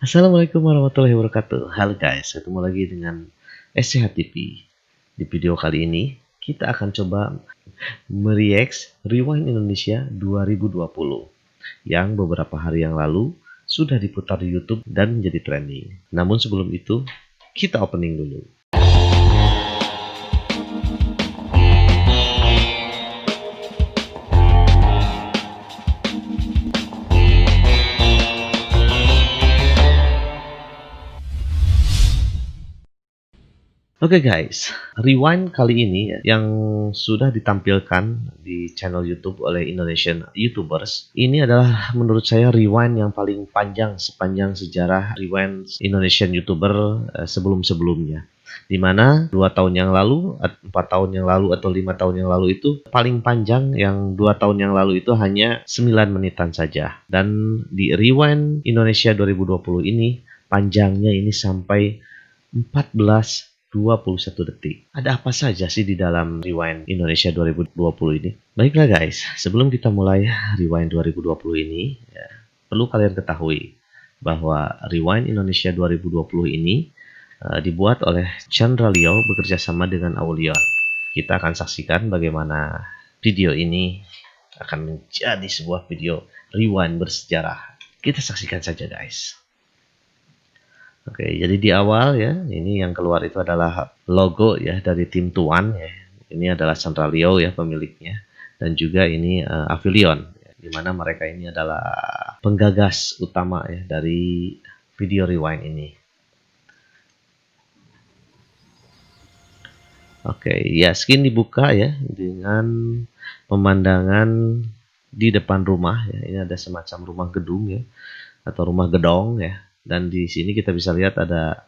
Assalamualaikum warahmatullahi wabarakatuh. Halo guys, ketemu lagi dengan SCH TV. Di video kali ini kita akan coba mereact Rewind Indonesia 2020 yang beberapa hari yang lalu sudah diputar di YouTube dan menjadi trending. Namun sebelum itu, kita opening dulu. Oke guys, Rewind kali ini yang sudah ditampilkan di channel YouTube oleh Indonesian YouTubers, ini adalah menurut saya Rewind yang paling panjang sepanjang sejarah Rewind Indonesian YouTuber sebelum-sebelumnya. Di mana 2 tahun yang lalu, 4 tahun yang lalu atau 5 tahun yang lalu itu paling panjang, yang 2 tahun yang lalu itu hanya 9 menitan saja. Dan di Rewind Indonesia 2020 ini panjangnya ini sampai 21 detik. Ada apa saja sih di dalam Rewind Indonesia 2020 ini? Baiklah guys, sebelum kita mulai Rewind 2020 ini, ya, perlu kalian ketahui bahwa Rewind Indonesia 2020 ini dibuat oleh Chandra Leo bekerja sama dengan Aulion. Kita akan saksikan bagaimana video ini akan menjadi sebuah video Rewind bersejarah. Kita saksikan saja guys. Oke, jadi di awal ya, ini yang keluar itu adalah logo ya dari tim Tuan ya. Ini adalah Chandra Leo ya pemiliknya, dan juga ini Avilion, ya, di mana mereka ini adalah penggagas utama ya dari video Rewind ini. Oke, ya skin dibuka ya dengan pemandangan di depan rumah ya. Ini ada semacam rumah gedung ya, atau rumah gedong ya. Dan di sini kita bisa lihat ada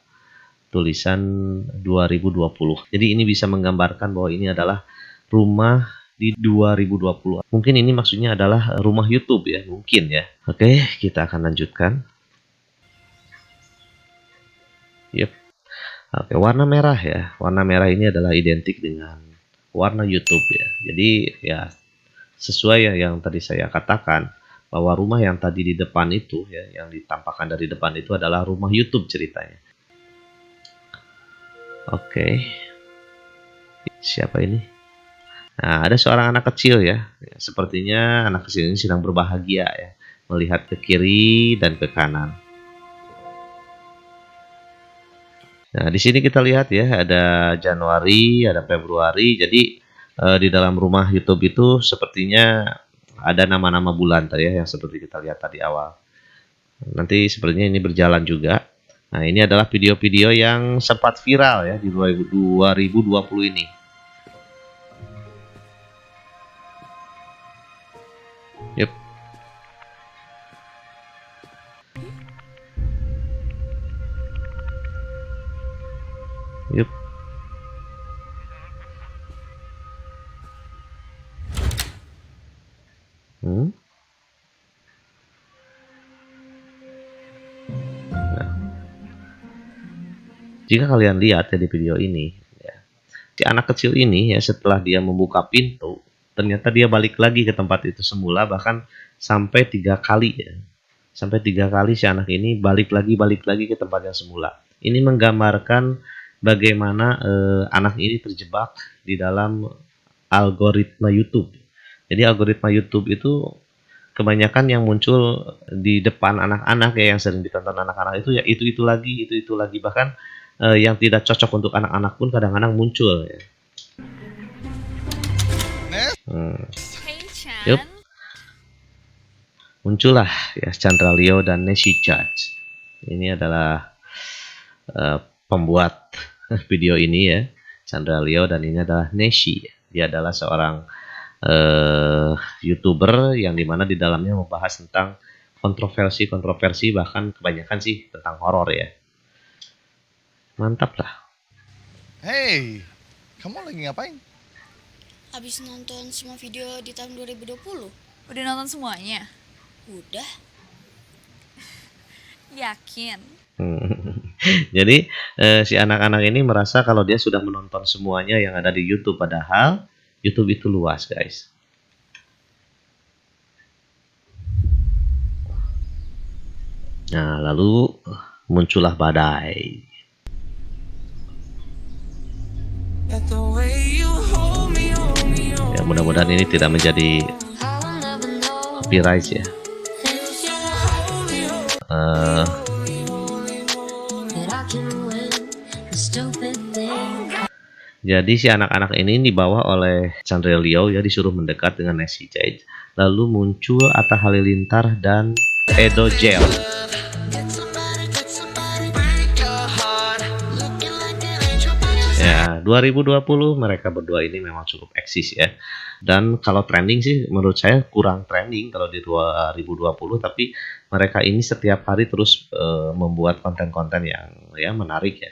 tulisan 2020. Jadi ini bisa menggambarkan bahwa ini adalah rumah di 2020. Mungkin ini maksudnya adalah rumah YouTube ya, mungkin ya. Oke, kita akan lanjutkan. Yep. Oke, warna merah ya. Warna merah ini adalah identik dengan warna YouTube ya. Jadi ya sesuai yang tadi saya katakan, bahwa rumah yang tadi di depan itu ya, yang ditampakkan dari depan itu adalah rumah YouTube ceritanya. Oke, siapa ini? Nah, ada seorang anak kecil ya. Sepertinya anak kecil ini sedang berbahagia ya, melihat ke kiri dan ke kanan. Nah, di sini kita lihat ya, ada Januari, ada Februari. Jadi di dalam rumah YouTube itu sepertinya ada nama-nama bulan tadi ya, yang seperti kita lihat tadi awal. Nanti sepertinya ini berjalan juga. Nah, ini adalah video-video yang sempat viral ya di 2020 ini. Yep. Yep. Jika kalian lihat ya di video ini, ya, si anak kecil ini ya setelah dia membuka pintu, ternyata dia balik lagi ke tempat itu semula, bahkan sampai 3 kali ya. Sampai 3 kali si anak ini balik lagi ke tempat yang semula. Ini menggambarkan bagaimana anak ini terjebak di dalam algoritma YouTube. Jadi algoritma YouTube itu kebanyakan yang muncul di depan anak-anak ya, yang sering ditonton anak-anak itu ya itu lagi, bahkan yang tidak cocok untuk anak-anak pun kadang-kadang muncul ya. Yup. Muncullah ya Chandra Leo dan Neshi Judge. Ini adalah pembuat video ini ya, Chandra Leo, dan ini adalah Neshi. Dia adalah seorang YouTuber yang dimana di dalamnya membahas tentang kontroversi, bahkan kebanyakan sih tentang horor ya. Mantap lah. Hey, kamu lagi ngapain? Habis nonton semua video di tahun 2020. Udah nonton semuanya? Udah. Yakin? Jadi si anak-anak ini merasa kalau dia sudah menonton semuanya yang ada di YouTube, padahal YouTube itu luas guys. Nah, lalu muncullah badai. Ya, mudah-mudahan ini tidak menjadi copyright ya. Jadi si anak-anak ini dibawa oleh Chandra Leo ya, disuruh mendekat dengan Nancy Jade. Lalu muncul Atta Halilintar dan Edo Gel. Ya, 2020 mereka berdua ini memang cukup eksis ya. Dan kalau trending sih menurut saya kurang trending kalau di 2020, tapi mereka ini setiap hari terus membuat konten-konten yang ya menarik ya.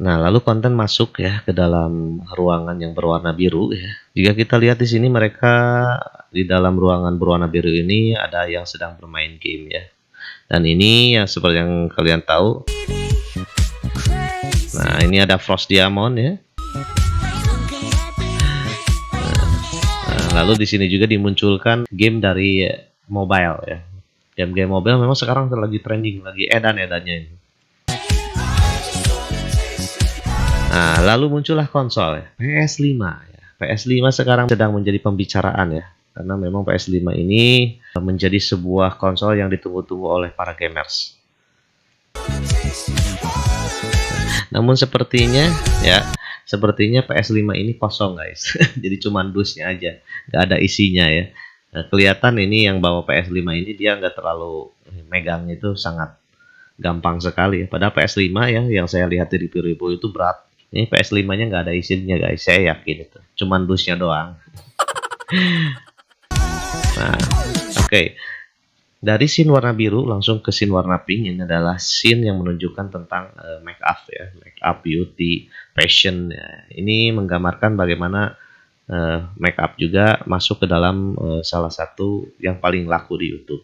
Nah, lalu konten masuk ya ke dalam ruangan yang berwarna biru ya. Jika kita lihat di sini mereka di dalam ruangan berwarna biru ini ada yang sedang bermain game ya. Dan ini yang seperti yang kalian tahu. Nah, ini ada Frost Diamond ya. Nah, lalu di sini juga dimunculkan game dari mobile ya. Game-game mobile memang sekarang lagi trending, lagi edan-edannya ini. Nah, lalu muncullah konsol ya, PS5 ya. PS5 sekarang sedang menjadi pembicaraan ya, karena memang PS5 ini menjadi sebuah konsol yang ditunggu-tunggu oleh para gamers. Namun sepertinya PS5 ini kosong guys. Jadi cuman dusnya aja, nggak ada isinya ya. Nah, kelihatan ini yang bawa PS5 ini dia nggak terlalu megang, itu sangat gampang sekali ya. Padahal PS5 ya yang saya lihat di review-review itu berat. Ini PS5-nya nggak ada isinya guys, saya yakin itu. Cuman dusnya doang. Nah, oke. Dari scene warna biru langsung ke scene warna pink. Ini adalah scene yang menunjukkan tentang make up ya, make up, beauty, fashion. Ya. Ini menggambarkan bagaimana make up juga masuk ke dalam salah satu yang paling laku di YouTube.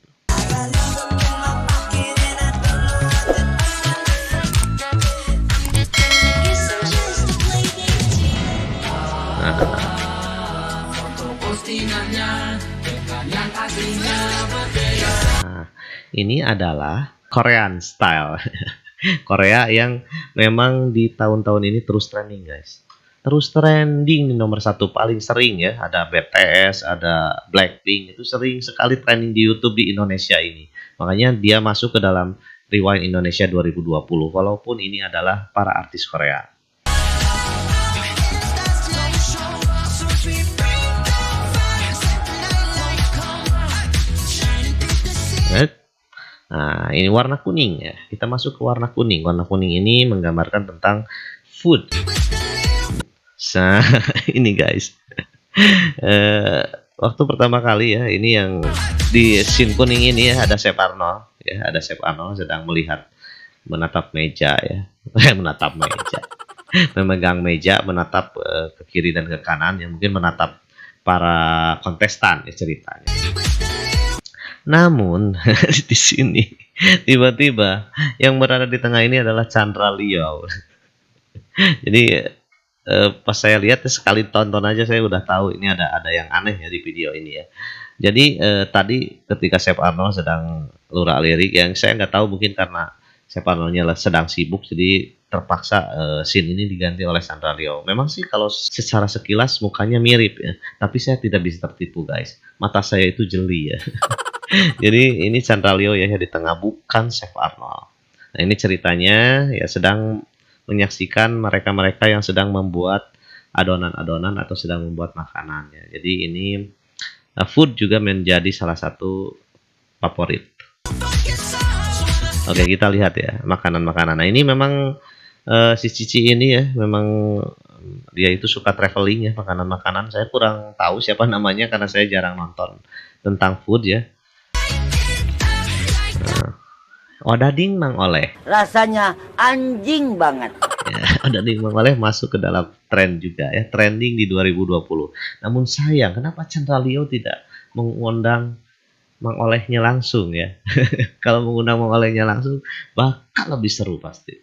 Nah, ini adalah Korean style. Korea yang memang di tahun-tahun ini terus trending guys. Terus trending di nomor satu paling sering ya. Ada BTS, ada Blackpink, itu sering sekali trending di YouTube di Indonesia ini. Makanya dia masuk ke dalam Rewind Indonesia 2020 walaupun ini adalah para artis Korea. Nah, ini warna kuning ya. Kita masuk ke warna kuning. Warna kuning ini menggambarkan tentang food. Nah, ini guys. Waktu pertama kali ya, ini yang di scene kuning ini ya, ada Chef Arnold ya, ada Chef Arnold sedang menatap meja ya. Menatap meja. Memegang meja, menatap ke kiri dan ke kanan, yang mungkin menatap para kontestan ya ceritanya. Namun di sini tiba-tiba yang berada di tengah ini adalah Chandra Leo. Jadi pas saya lihat sekali tonton aja saya udah tahu ini ada yang aneh ya di video ini ya. Jadi tadi ketika Chef Arnold sedang lurak-lirik, yang saya nggak tahu mungkin karena Chef Arnoldnya sedang sibuk, jadi terpaksa scene ini diganti oleh Chandra Leo. Memang sih kalau secara sekilas mukanya mirip ya, tapi saya tidak bisa tertipu guys. Mata saya itu jeli ya. Jadi ini Chandra Leo ya di tengah, bukan Chef Arnold. Nah, ini ceritanya ya sedang menyaksikan mereka-mereka yang sedang membuat adonan-adonan atau sedang membuat makanan ya. Jadi ini food juga menjadi salah satu favorit. Oke, kita lihat ya makanan-makanan. Nah, ini memang si Cici ini ya memang dia itu suka traveling ya, makanan-makanan. Saya kurang tahu siapa namanya karena saya jarang nonton tentang food ya. Odading Mang Oleh. Rasanya anjing banget. Ya, Odading Mang Oleh masuk ke dalam tren juga ya, trending di 2020. Namun sayang, kenapa Chandra Leo tidak mengundang Mang Olehnya langsung ya? Kalau mengundang Mang Olehnya langsung, bakal lebih seru pasti.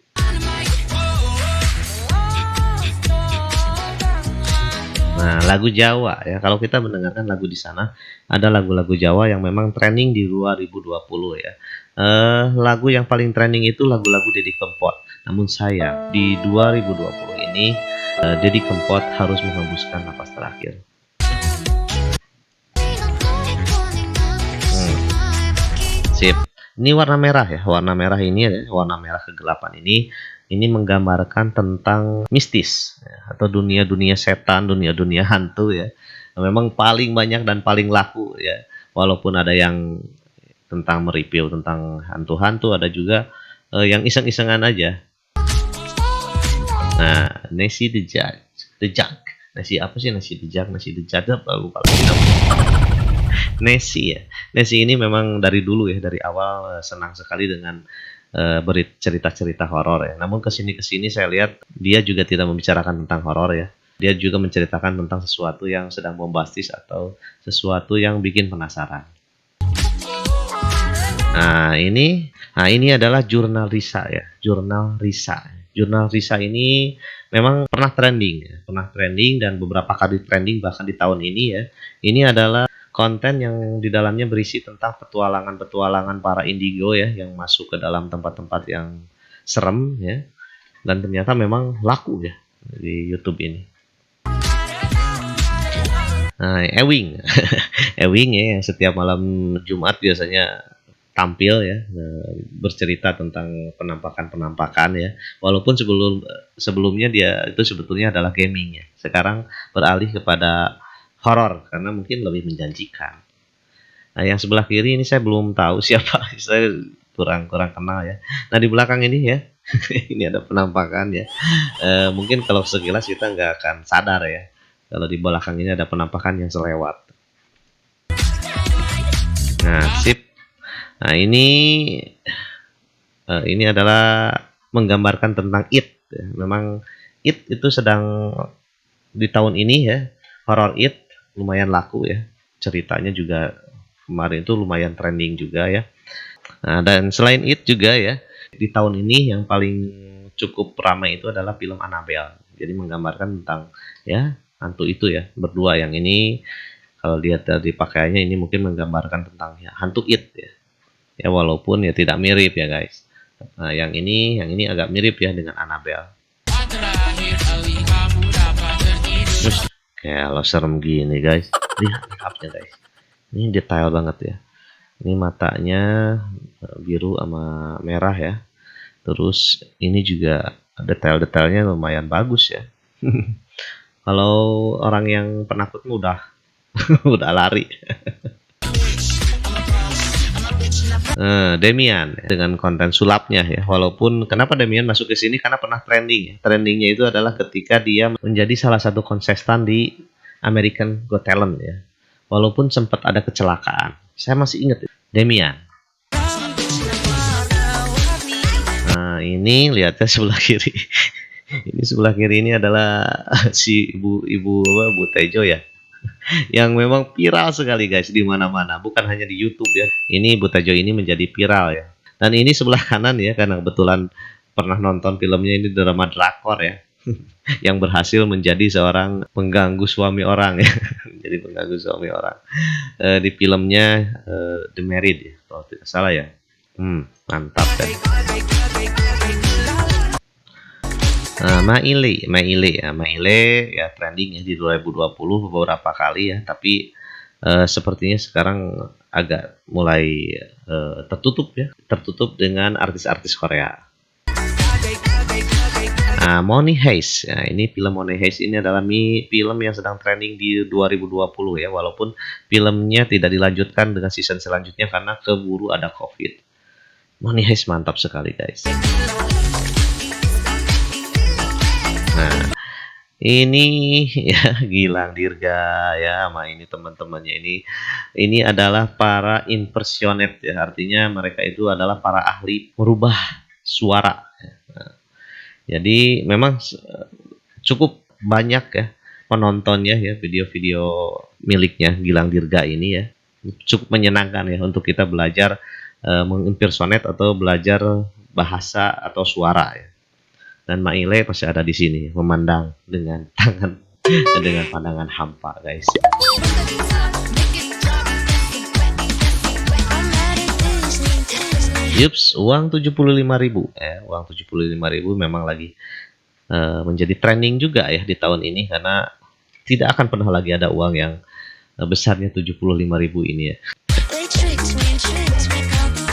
Nah, lagu Jawa ya. Kalau kita mendengarkan lagu di sana, ada lagu-lagu Jawa yang memang trending di 2020 ya. Lagu yang paling trending itu lagu-lagu Deddy Kempot. Namun sayang, di 2020 ini Deddy Kempot harus menghembuskan napas terakhir. Sip. Ini warna merah ya. Warna merah ini ya, warna merah kegelapan ini menggambarkan tentang mistis ya, atau dunia-dunia setan, dunia-dunia hantu ya. Memang paling banyak dan paling laku ya. Walaupun ada yang tentang mereview tentang hantu-hantu, ada juga yang iseng-isengan aja. Nah, Nasi the Jug. Nasi apa sih? Nasi the Jug, Nasi the Jug apa lupa lagi namanya. Nasi ya. Nasi ini memang dari dulu ya, dari awal senang sekali dengan cerita-cerita horor ya. Namun kesini saya lihat dia juga tidak membicarakan tentang horor ya. Dia juga menceritakan tentang sesuatu yang sedang bombastis atau sesuatu yang bikin penasaran. Nah ini adalah jurnal Risa ya. Jurnal Risa ini memang pernah trending dan beberapa kali trending bahkan di tahun ini ya. Ini adalah konten yang di dalamnya berisi tentang petualangan para indigo ya, yang masuk ke dalam tempat-tempat yang serem ya, dan ternyata memang laku ya di YouTube ini. Nah, Ewing ya, yang setiap malam Jumat biasanya tampil ya, bercerita tentang penampakan ya. Walaupun sebelumnya dia itu sebetulnya adalah gaming ya, sekarang beralih kepada horor karena mungkin lebih menjanjikan. Nah, yang sebelah kiri ini saya belum tahu siapa, saya kurang kenal ya. Nah, di belakang ini ya, ini ada penampakan ya. Mungkin kalau sekilas kita nggak akan sadar ya, kalau di belakang ini ada penampakan yang selewat. Nah, sip. Nah, ini adalah menggambarkan tentang It. Memang It itu sedang di tahun ini ya, horror It lumayan laku ya, ceritanya juga kemarin itu lumayan trending juga ya. Nah, dan selain It juga ya, di tahun ini yang paling cukup ramai itu adalah film Annabelle. Jadi menggambarkan tentang ya hantu itu ya, berdua. Yang ini kalau lihat dari pakaiannya ini mungkin menggambarkan tentang ya, hantu It ya. Ya walaupun ya tidak mirip ya guys. Nah, yang ini agak mirip ya dengan Annabelle. Terus kalau serem gini guys, lihat makeupnya guys, ini detail banget ya. Ini matanya biru sama merah ya. Terus ini juga detail-detailnya lumayan bagus ya. Kalau orang yang penakut udah udah lari. Demian dengan konten sulapnya ya. Walaupun kenapa Demian masuk ke sini, karena pernah trending ya. Trendingnya itu adalah ketika dia menjadi salah satu kontestan di American Got Talent ya. Walaupun sempat ada kecelakaan, saya masih ingat Demian. Nah, ini lihatnya sebelah kiri. Ini sebelah kiri ini adalah si ibu Bu Tejo ya, yang memang viral sekali guys di mana-mana, bukan hanya di YouTube ya. Ini Bu Tejo ini menjadi viral ya. Dan ini sebelah kanan ya, karena kebetulan pernah nonton filmnya, ini drama drakor ya. Yang berhasil menjadi seorang pengganggu suami orang ya. Jadi pengganggu suami orang. Di filmnya The Married ya, kalau tidak salah ya. Mantap kan. Maile ya trending ya di 2020 beberapa kali ya, tapi sepertinya sekarang agak mulai tertutup dengan artis-artis Korea. Money Heist ya, ini film Money Heist ini adalah film yang sedang trending di 2020 ya, walaupun filmnya tidak dilanjutkan dengan season selanjutnya karena keburu ada COVID. Money Heist mantap sekali guys. Nah, ini ya Gilang Dirga ya, sama ini teman-temannya ini adalah para impersonate ya, artinya mereka itu adalah para ahli merubah suara. Nah, jadi memang cukup banyak ya penontonnya ya, video-video miliknya Gilang Dirga ini ya, cukup menyenangkan ya untuk kita belajar mengimpersonate atau belajar bahasa atau suara ya. Dan Maile pasti ada di sini memandang dengan tangan dengan pandangan hampa guys. Yups, uang 75.000 uang 75.000 memang lagi menjadi trending juga ya di tahun ini, karena tidak akan pernah lagi ada uang yang besarnya 75.000 ini ya.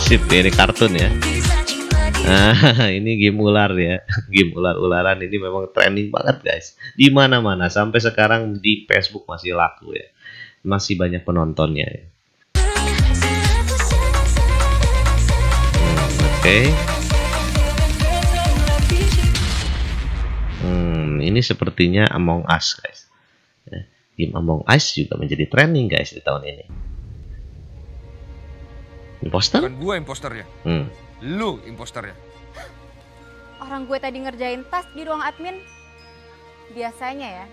Sip, ini kartun ya. Nah, ini game ular ya. Game ular-ularan ini memang trending banget guys. Di mana-mana, sampai sekarang di Facebook masih laku ya. Masih banyak penontonnya ya. Oke. Ini sepertinya Among Us guys. Ya, game Among Us juga menjadi trending guys di tahun ini. Imposter? Bukan gue imposternya. Lu imposternya. Orang gue tadi ngerjain tas di ruang admin. Biasanya ya,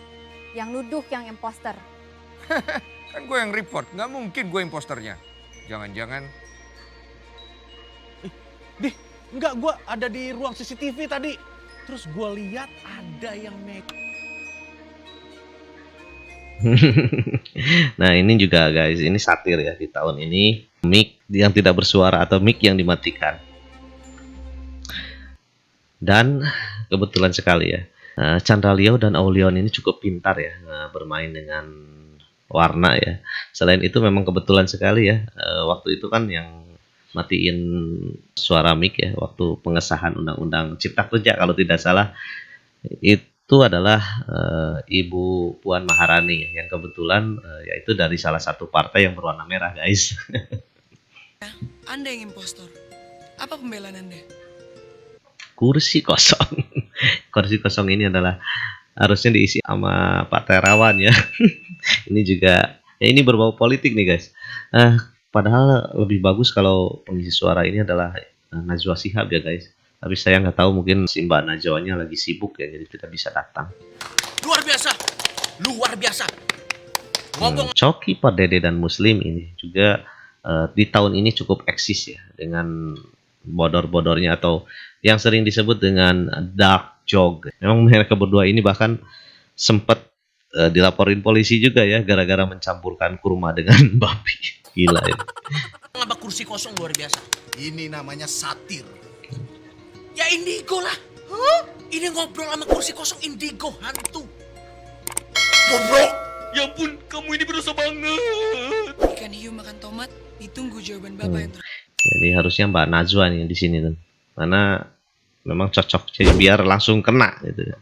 yang nuduh yang imposter. Kan gue yang report, nggak mungkin gue imposternya. Jangan-jangan. Dih, enggak, gue ada di ruang CCTV tadi. Terus gue lihat ada yang Nah ini juga guys, ini satir ya di tahun ini. Mic yang tidak bersuara atau mic yang dimatikan. Dan kebetulan sekali ya, Chandra Leo dan Aulion ini cukup pintar ya bermain dengan warna ya. Selain itu memang kebetulan sekali ya, waktu itu kan yang matiin suara mic ya waktu pengesahan Undang-Undang Cipta Kerja kalau tidak salah, itu adalah Ibu Puan Maharani ya, yang kebetulan yaitu dari salah satu partai yang berwarna merah guys. Anda yang impostor. Apa pembelaan Anda? Kursi kosong. Kursi kosong ini adalah harusnya diisi sama Pak Terawan ya. Ini juga ya, ini berbau politik nih guys. Padahal lebih bagus kalau pengisi suara ini adalah Najwa Shihab ya guys. Tapi saya nggak tahu, mungkin si Mbak Najwanya lagi sibuk ya, jadi tidak bisa datang. luar biasa. Luar biasa. Ngomong Coki, Pak Dede dan Muslim ini juga di tahun ini cukup eksis ya dengan bodor-bodornya atau yang sering disebut dengan dark joke. Memang mereka berdua ini bahkan sempat dilaporin polisi juga ya gara-gara mencampurkan kurma dengan babi. Gila ya. sama kursi kosong luar biasa. Ini namanya satir. Ya indigo lah. Ini ngobrol sama kursi kosong indigo hantu. Goblok. Ya ampun, kamu ini berdosa banget. Ikan hiu makan tomat, ditunggu jawaban Bapak yang terakhir. Jadi harusnya Mbak Najwa nih di sini tuh. Karena memang cocok jadi biar langsung kena gitu ya.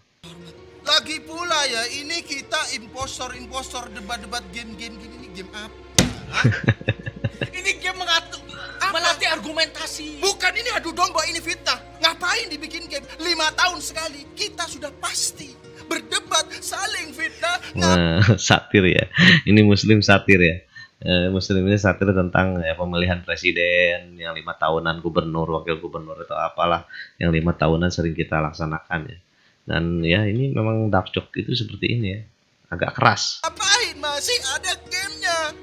Lagi pula ya, ini kita impostor debat-debat game-game gini, ini game apa? Ini game melatih argumentasi. Bukan, ini adu domba, ini fitnah. Ngapain dibikin game? 5 tahun sekali kita sudah pasti berdebat, saling fitnah. Nah, satir ya. Ini Muslim satir ya. Muslim ini satir tentang ya, pemilihan presiden yang 5 tahunan, gubernur, wakil gubernur atau apalah yang 5 tahunan sering kita laksanakan ya. Dan ya ini memang dark joke itu seperti ini ya, agak keras. Ngapain masih ada gamenya?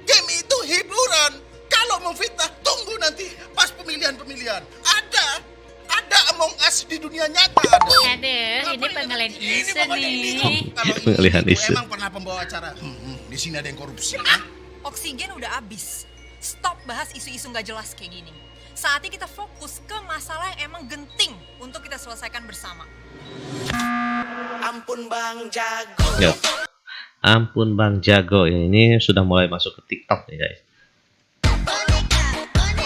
Game itu hiburan. Kalau mau fitnah, tunggu nanti pas pemilihan-pemilihan. Ada Among Us di dunia nyata ada. Aduh, ini pengalian isu nih. Kalau Pengalihan ini isu. emang pernah pembawa acara. Di sini ada yang korupsi. Oksigen udah habis. Stop bahas isu-isu nggak jelas kayak gini. Saatnya kita fokus ke masalah yang emang genting untuk kita selesaikan bersama. Ampun Bang Jago. Yo. Ampun Bang Jago ya, ini sudah mulai masuk ke TikTok nih guys.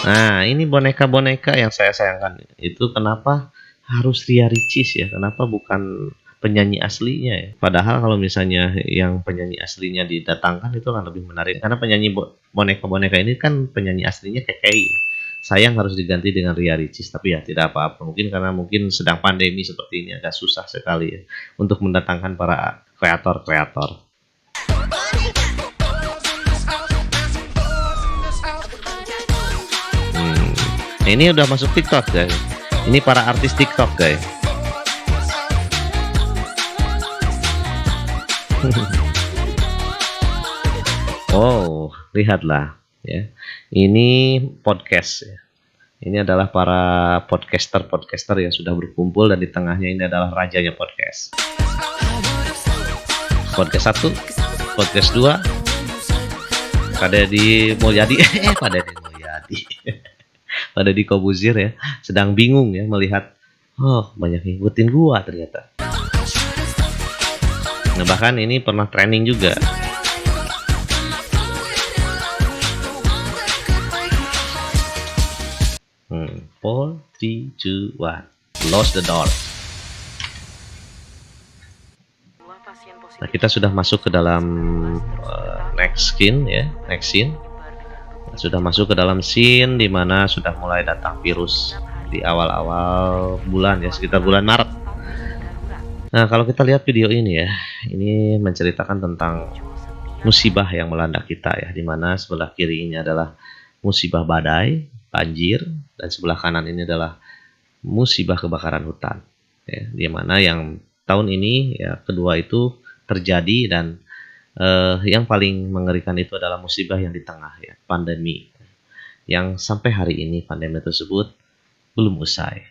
Nah ini boneka-boneka yang saya sayangkan itu kenapa harus Ria Ricis ya, kenapa bukan penyanyi aslinya ya. Padahal kalau misalnya yang penyanyi aslinya didatangkan itu kan lebih menarik, karena penyanyi boneka-boneka ini kan penyanyi aslinya KKI. Sayang harus diganti dengan Ria Ricis, tapi ya tidak apa-apa, mungkin karena sedang pandemi seperti ini agak susah sekali ya untuk mendatangkan para kreator-kreator. Ini udah masuk TikTok guys. Ini para artis TikTok guys. Oh, lihatlah ya. Ini podcast ya. Ini adalah para podcaster yang sudah berkumpul dan di tengahnya ini adalah rajanya podcast. Podcast 1, podcast 2, Pak Deddy Mulyadi, Pak Deddy Mulyadi, Pak Deddy Kobuzir ya, sedang bingung ya melihat, oh banyak yang ngikutin gua ternyata. Nah bahkan ini pernah training juga. 4, 3, 2, 1, close the door. Nah kita sudah masuk ke dalam next scene ya, next scene. Sudah masuk ke dalam scene di mana sudah mulai datang virus di awal-awal bulan ya, sekitar bulan Maret. Nah kalau kita lihat video ini ya, ini menceritakan tentang musibah yang melanda kita ya, di mana sebelah kiri ini adalah musibah badai, banjir, dan sebelah kanan ini adalah musibah kebakaran hutan ya, di mana yang tahun ini ya kedua itu terjadi, dan yang paling mengerikan itu adalah musibah yang di tengah ya, pandemi yang sampai hari ini pandemi tersebut belum usai.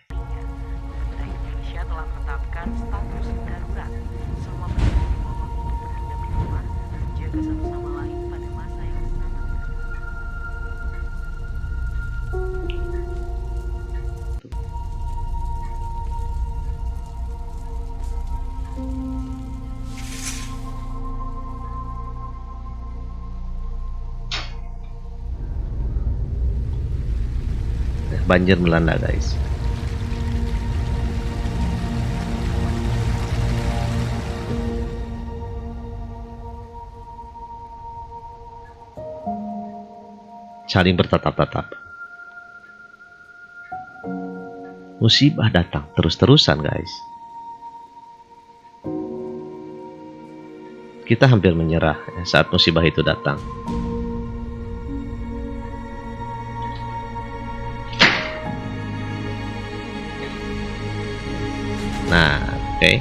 Banjir melanda guys. Saling bertatap-tatap. Musibah datang terus-terusan guys. Kita hampir menyerah ya, saat musibah itu datang. Nah, oke.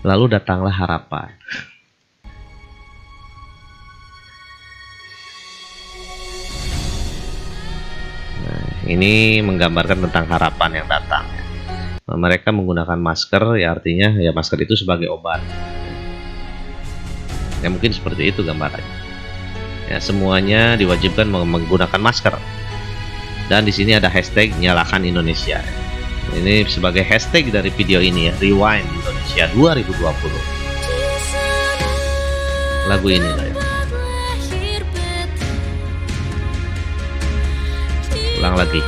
Lalu datanglah harapan. Nah, ini menggambarkan tentang harapan yang datang. Mereka menggunakan masker, ya artinya ya masker itu sebagai obat. Ya mungkin seperti itu gambarannya. Ya semuanya diwajibkan menggunakan masker. Dan di sini ada hashtag nyalakan Indonesia. Ini sebagai hashtag dari video ini ya, Rewind Indonesia 2020. Lagu ini lah ya. Ulang lagi.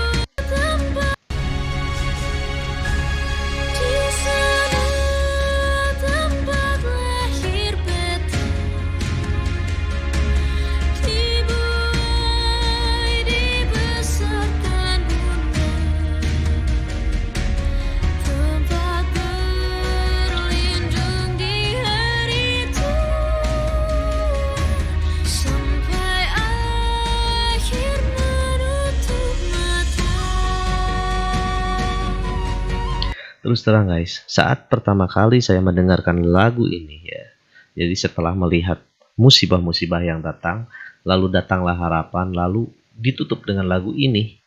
Terus terang guys, saat pertama kali saya mendengarkan lagu ini ya, jadi setelah melihat musibah-musibah yang datang, lalu datanglah harapan, lalu ditutup dengan lagu ini.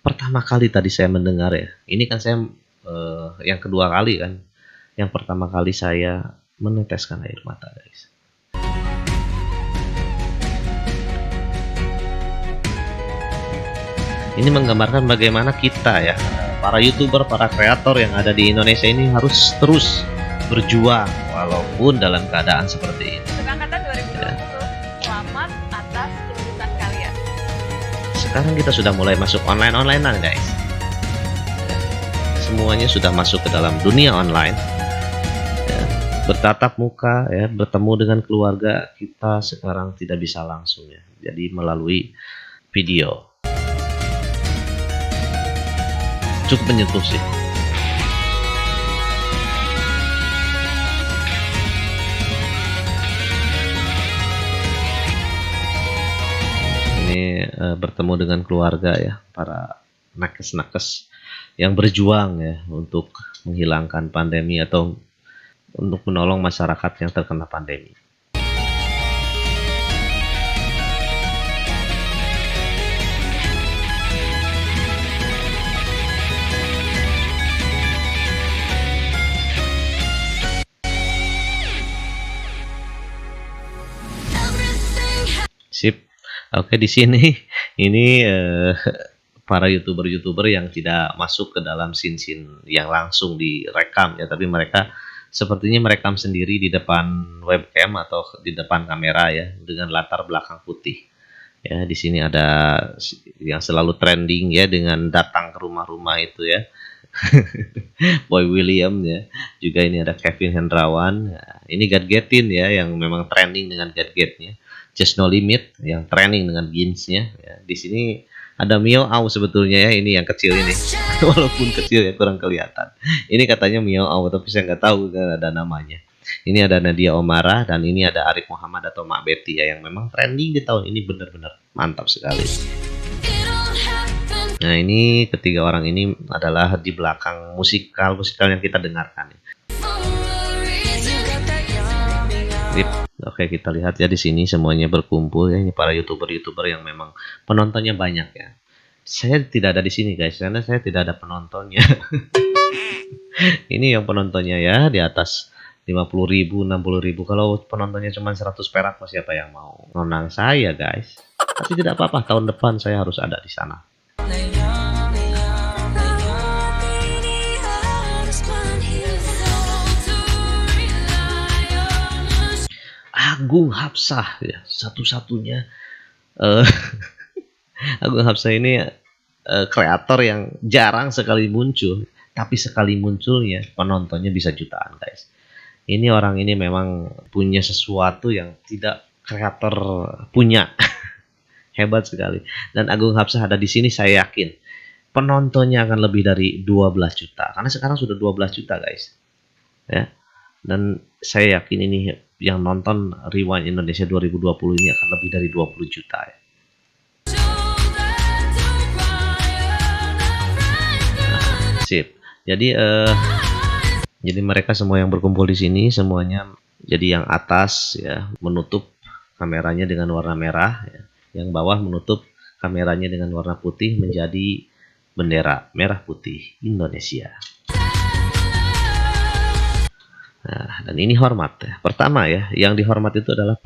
Pertama kali tadi saya mendengar ya, ini kan saya yang kedua kali kan, yang pertama kali saya meneteskan air mata guys. Ini menggambarkan bagaimana kita ya, para YouTuber, para kreator yang ada di Indonesia ini harus terus berjuang walaupun dalam keadaan seperti ini. Tukang kata 2020, selamat atas keputusan kalian. Sekarang kita sudah mulai masuk online-onlinean guys. Semuanya sudah masuk ke dalam dunia online. Ya, bertatap muka ya, bertemu dengan keluarga kita sekarang tidak bisa langsung ya. Jadi melalui video. Cukup menyentuh sih. Ini bertemu dengan keluarga ya, para nakes-nakes yang berjuang ya untuk menghilangkan pandemi atau untuk menolong masyarakat yang terkena pandemi. Sip. Oke, di sini ini para youtuber yang tidak masuk ke dalam scene yang langsung direkam ya, tapi mereka sepertinya merekam sendiri di depan webcam atau di depan kamera ya, dengan latar belakang putih. Ya, di sini ada yang selalu trending ya, dengan datang ke rumah-rumah itu ya. Boy William ya. Juga ini ada Kevin Hendrawan. Nah, ini Gadgetin ya, yang memang trending dengan gadgetnya. Just No Limit yang trending dengan gamesnya. Ya, di sini ada Mio Au sebetulnya ya, ini yang kecil ini. Walaupun kecil ya, kurang kelihatan. Ini katanya Mio Au, tapi saya nggak tahu ada namanya. Ini ada Nadia Omara dan ini ada Arif Muhammad atau Mak Betty ya, yang memang trending di tahun ini, benar-benar mantap sekali. Nah, ini ketiga orang ini adalah di belakang musikal yang kita dengarkan. Oke, kita lihat ya, di sini semuanya berkumpul ya. Ini para youtuber yang memang penontonnya banyak ya. Saya tidak ada di sini guys, karena saya tidak ada penontonnya. Ini yang penontonnya ya, di atas 50.000, 60.000. Kalau penontonnya cuma 100 perak, siapa yang mau nonton saya guys? Tapi tidak apa-apa, tahun depan saya harus ada di sana. Agung Hapsah ya, satu-satunya Agung Hapsah ini kreator yang jarang sekali muncul, tapi sekali munculnya penontonnya bisa jutaan guys. Ini orang ini memang punya sesuatu yang tidak kreator punya. Hebat sekali. Dan Agung Hapsah ada di sini, saya yakin penontonnya akan lebih dari 12 juta. Karena sekarang sudah 12 juta guys. Ya. Dan saya yakin ini yang nonton Rewind Indonesia 2020 ini akan lebih dari 20 juta ya. Nah, sip. Jadi mereka semua yang berkumpul di sini semuanya, jadi yang atas ya menutup kameranya dengan warna merah ya. Yang bawah menutup kameranya dengan warna putih, menjadi bendera merah putih Indonesia. Nah, dan ini hormat ya. Pertama ya, yang dihormat itu adalah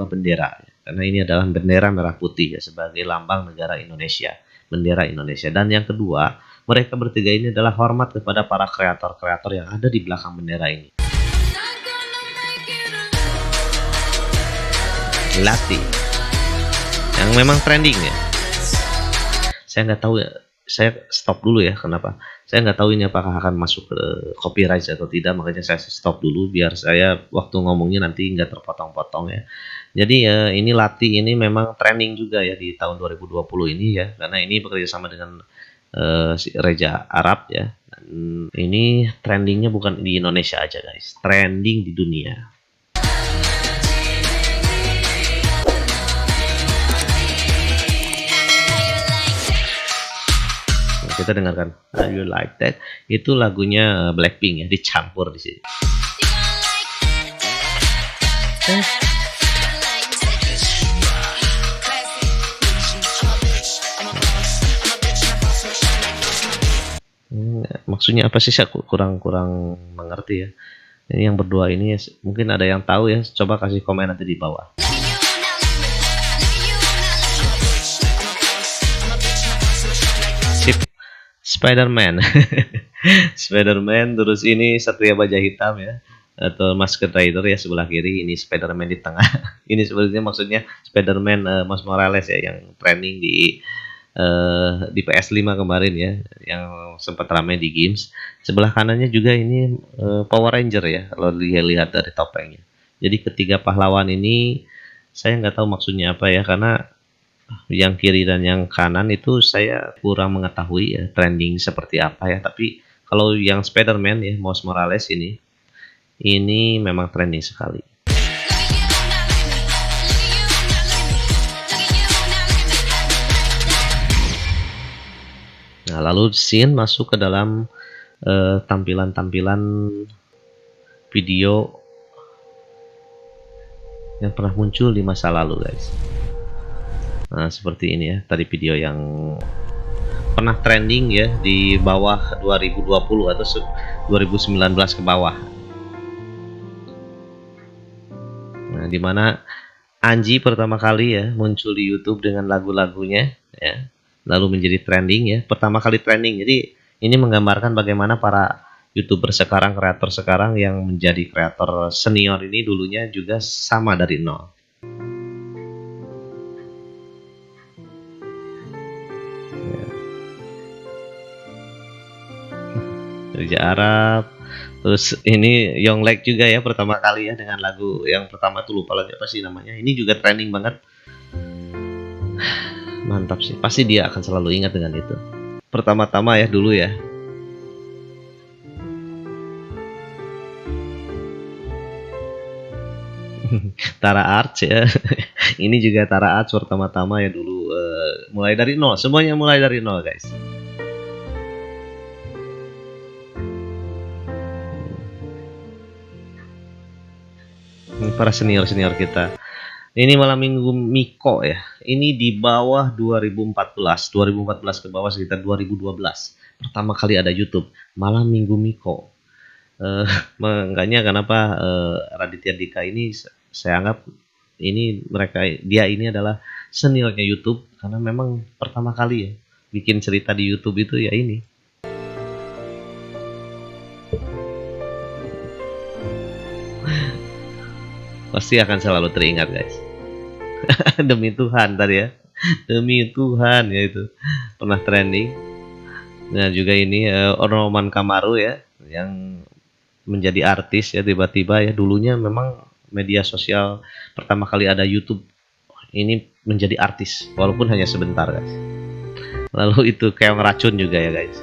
bendera ya. Karena ini adalah bendera merah putih ya, sebagai lambang negara Indonesia, bendera Indonesia. Dan yang kedua, mereka bertiga ini adalah hormat kepada para kreator-kreator yang ada di belakang bendera ini. Lati yang memang trending ya. Saya nggak tahu ya, saya stop dulu ya. Kenapa? Saya nggak tahu ini apakah akan masuk ke copyright atau tidak, makanya saya stop dulu biar saya waktu ngomongnya nanti nggak terpotong-potong ya. Jadi ini Lati ini memang trending juga ya di tahun 2020 ini ya, karena ini bekerja sama dengan si Reja Arab ya. Dan ini trendingnya bukan di Indonesia aja guys, trending di dunia. Kita dengarkan You Like That, itu lagunya Blackpink ya, dicampur di sini. Maksudnya apa sih, saya kurang mengerti ya. Ini yang berdua ini mungkin ada yang tahu ya, coba kasih komen nanti di bawah. Spider-Man. Spider-Man, terus ini Satria Baja Hitam ya, atau Masked Rider ya sebelah kiri, ini Spider-Man di tengah. Ini sebenarnya maksudnya Spider-Man Miles Morales ya, yang trending di PS5 kemarin ya, yang sempat ramai di games. Sebelah kanannya juga ini Power Ranger ya, kalau lihat dari topengnya. Jadi ketiga pahlawan ini saya nggak tahu maksudnya apa ya, karena yang kiri dan yang kanan itu saya kurang mengetahui ya trending seperti apa ya. Tapi kalau yang Spider-Man ya, Miles Morales ini memang trending sekali. Nah, lalu scene masuk ke dalam tampilan-tampilan video yang pernah muncul di masa lalu guys. Nah, seperti ini ya, tadi video yang pernah trending ya di bawah 2020 atau 2019 ke bawah. Nah, dimana Anji pertama kali ya muncul di YouTube dengan lagu-lagunya ya, lalu menjadi trending ya, pertama kali trending. Jadi ini menggambarkan bagaimana para YouTuber sekarang, kreator sekarang yang menjadi kreator senior ini dulunya juga sama dari nol. Raja Arab. Terus ini Yonglek juga ya pertama kali ya dengan lagu yang pertama tuh lupa lagi apa sih namanya. Ini juga trending banget. Mantap sih. Pasti dia akan selalu ingat dengan itu. Pertama-tama ya dulu ya. Tara Arts ya. Ini juga Tara Arts pertama-tama ya dulu, mulai dari nol. Semuanya mulai dari nol, guys. Ini para senior-senior kita. Ini malam minggu Miko ya. Ini di bawah 2014. 2014 ke bawah sekitar 2012. Pertama kali ada YouTube. Malam minggu Miko. Makanya kenapa Raditya Dika ini saya anggap dia ini adalah seniornya YouTube. Karena memang pertama kali ya bikin cerita di YouTube itu ya ini. Pasti akan selalu teringat, guys. Demi Tuhan tadi ya. Demi Tuhan ya itu pernah trending. Nah juga ini Roman Kamaru ya yang menjadi artis ya tiba-tiba ya, dulunya memang media sosial pertama kali ada YouTube ini menjadi artis walaupun hanya sebentar, guys. Lalu itu kayak ngeracun juga ya, guys.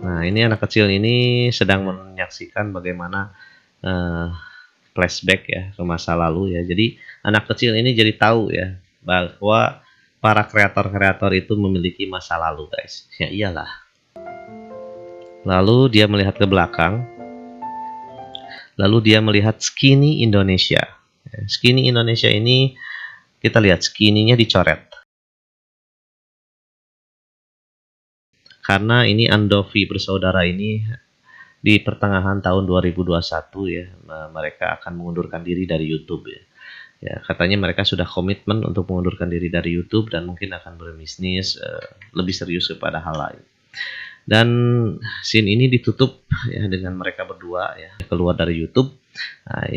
Nah ini anak kecil ini sedang menyaksikan bagaimana flashback ya ke masa lalu ya. Jadi anak kecil ini jadi tahu ya bahwa para kreator-kreator itu memiliki masa lalu, guys. Ya iyalah. Lalu dia melihat ke belakang. Lalu dia melihat Skinny Indonesia. Skinny Indonesia ini kita lihat skinny-nya dicoret. Karena ini Andovi bersaudara ini di pertengahan tahun 2021 ya, mereka akan mengundurkan diri dari YouTube ya. Ya, katanya mereka sudah komitmen untuk mengundurkan diri dari YouTube dan mungkin akan berbisnis lebih serius kepada hal lain. Dan scene ini ditutup ya dengan mereka berdua ya keluar dari YouTube. Nah,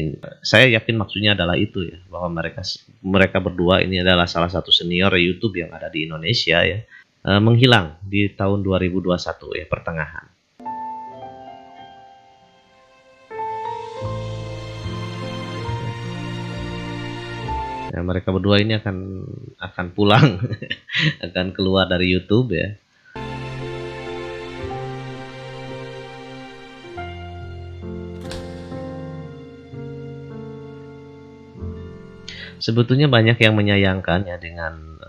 saya yakin maksudnya adalah itu ya, bahwa mereka berdua ini adalah salah satu senior YouTube yang ada di Indonesia ya, menghilang di tahun 2021 ya pertengahan. Ya, mereka berdua ini akan pulang, akan keluar dari YouTube ya. Sebetulnya banyak yang menyayangkan ya dengan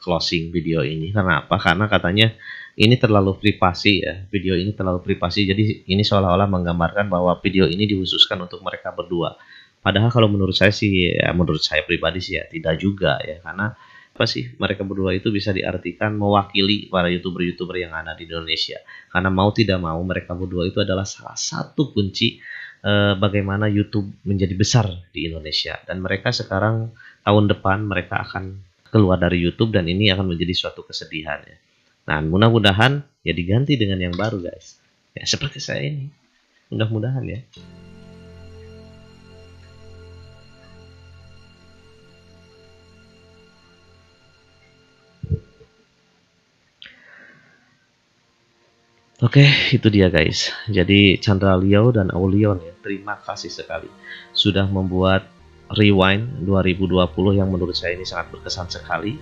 closing video ini. Karena apa? Karena katanya ini terlalu privasi ya. Video ini terlalu privasi. Jadi ini seolah-olah menggambarkan bahwa video ini dikhususkan untuk mereka berdua. Padahal kalau menurut saya sih, ya menurut saya pribadi sih ya tidak juga ya. Karena apa sih, mereka berdua itu bisa diartikan mewakili para YouTuber-YouTuber yang ada di Indonesia. Karena mau tidak mau mereka berdua itu adalah salah satu kunci bagaimana YouTube menjadi besar di Indonesia. Dan mereka sekarang tahun depan mereka akan keluar dari YouTube dan ini akan menjadi suatu kesedihan ya. Nah mudah-mudahan ya diganti dengan yang baru, guys. Ya seperti saya ini. Mudah-mudahan ya. Oke, itu dia guys. Jadi Chandra Leo dan Aulion ya, terima kasih sekali sudah membuat Rewind 2020 yang menurut saya ini sangat berkesan sekali.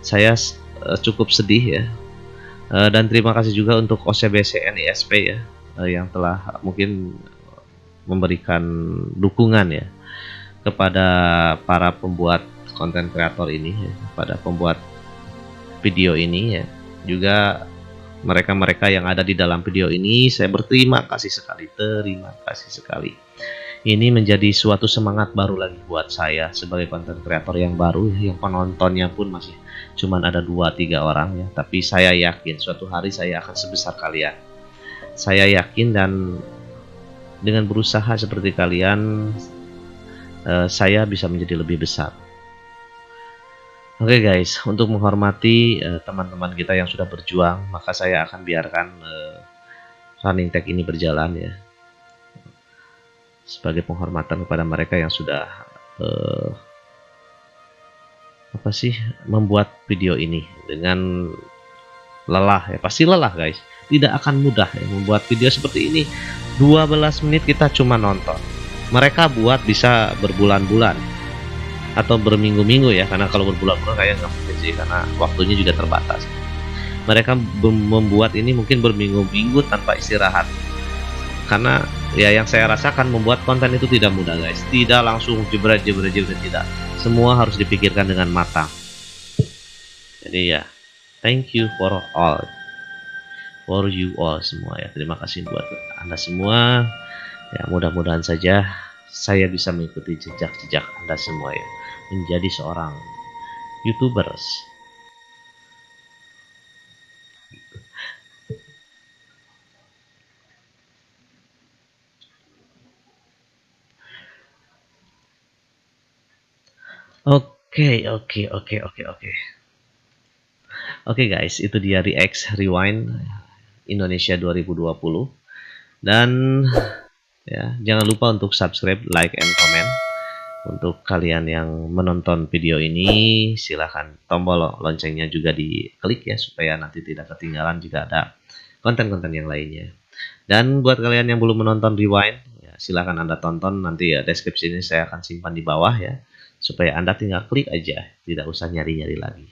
Saya cukup sedih ya. Dan terima kasih juga untuk OCBC NISP ya, yang telah mungkin memberikan dukungan ya kepada para pembuat konten kreator ini ya, kepada pembuat video ini ya. Juga mereka-mereka yang ada di dalam video ini, saya berterima kasih sekali, terima kasih sekali. Ini menjadi suatu semangat baru lagi buat saya sebagai konten kreator yang baru, yang penontonnya pun masih cuman ada 2-3 orang ya. Tapi saya yakin suatu hari saya akan sebesar kalian. Saya yakin, dan dengan berusaha seperti kalian, saya bisa menjadi lebih besar. Oke guys, untuk menghormati teman-teman kita yang sudah berjuang, maka saya akan biarkan running tag ini berjalan ya, sebagai penghormatan kepada mereka yang sudah membuat video ini dengan lelah ya. Pasti lelah guys, tidak akan mudah ya membuat video seperti ini. 12 menit kita cuma nonton, mereka buat bisa berbulan-bulan atau berminggu-minggu ya, karena kalau berbulan-bulan kayak nggak mungkin sih, karena waktunya juga terbatas. Mereka membuat ini mungkin berminggu-minggu tanpa istirahat, karena ya yang saya rasakan membuat konten itu tidak mudah guys, tidak langsung jebret, tidak, semua harus dipikirkan dengan matang. Jadi ya, thank you for you all semua ya, terima kasih buat Anda semua ya. Mudah-mudahan saja saya bisa mengikuti jejak-jejak Anda semua ya, menjadi seorang YouTubers. Oke guys, itu dia Rewind Indonesia 2020. Dan ya, jangan lupa untuk subscribe, like, and comment. Untuk kalian yang menonton video ini, silahkan tombol loncengnya juga diklik ya, supaya nanti tidak ketinggalan jika ada konten-konten yang lainnya. Dan buat kalian yang belum menonton Rewind, ya, silahkan Anda tonton. Nanti ya deskripsi ini saya akan simpan di bawah ya, supaya Anda tinggal klik aja, tidak usah nyari-nyari lagi.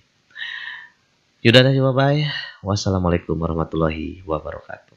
Yaudah, bye-bye. Wassalamualaikum warahmatullahi wabarakatuh.